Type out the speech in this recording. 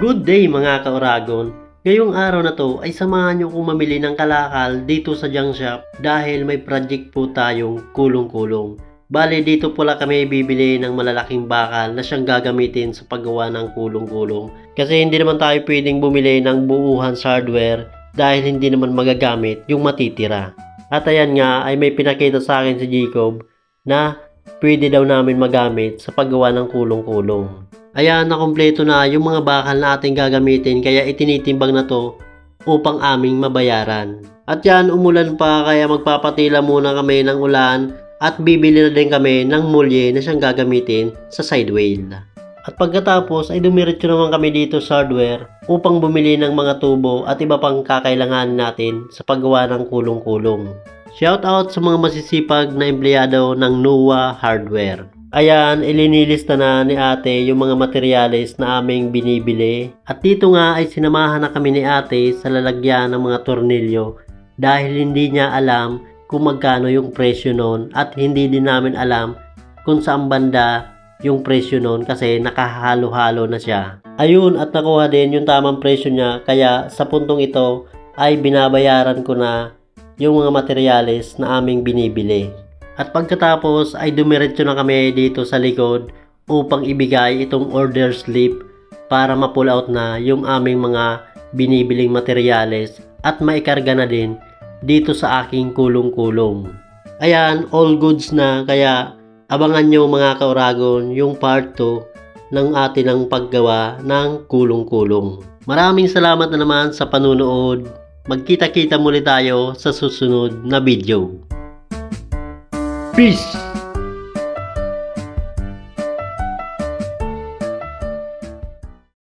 Good day mga ka-Oragon! Ngayong araw na to ay samahan nyo kong mamili ng kalakal dito sa junk shop dahil may project po tayong kulong-kulong. Bale dito pala kami bibili ng malalaking bakal na siyang gagamitin sa paggawa ng kulong-kulong. Kasi hindi naman tayo pwedeng bumili ng buuhan sa hardware dahil hindi naman magagamit yung matitira. At ayan nga ay may pinakita sa akin si Jacob na pwede daw namin magamit sa paggawa ng kulong-kulong. Ayan, nakompleto na yung mga bakal na ating gagamitin kaya itinitimbang na to upang aming mabayaran. At yan, umulan pa kaya magpapatila muna kami ng ulan at bibili na din kami ng mulye na siyang gagamitin sa side wheel. At pagkatapos ay dumiretso naman kami dito sa hardware upang bumili ng mga tubo at iba pang kakailangan natin sa paggawa ng kulong-kulong. Shout out sa mga masisipag na empleyado ng Nuwa Hardware. Ayan, ilinilista na ni ate yung mga materyales na aming binibili. At dito nga ay sinamahan na kami ni ate sa lalagyan ng mga tornilyo dahil hindi niya alam kung magkano yung presyo nun at hindi din namin alam kung saan banda yung presyo nun kasi nakahalo-halo na siya. Ayun, at nakuha din yung tamang presyo niya kaya sa puntong ito ay binabayaran ko na yung mga materyales na aming binibili. At pagkatapos ay dumiretso na kami dito sa likod upang ibigay itong order slip para ma-pull out na yung aming mga binibiling materyales at maikarga na din dito sa aking kulong-kulong. Ayan, all goods na kaya abangan nyo mga ka-Oragon yung part 2 ng ating paggawa ng kulong-kulong. Maraming salamat na naman sa panunood. Magkita-kita muli tayo sa susunod na video. Peace!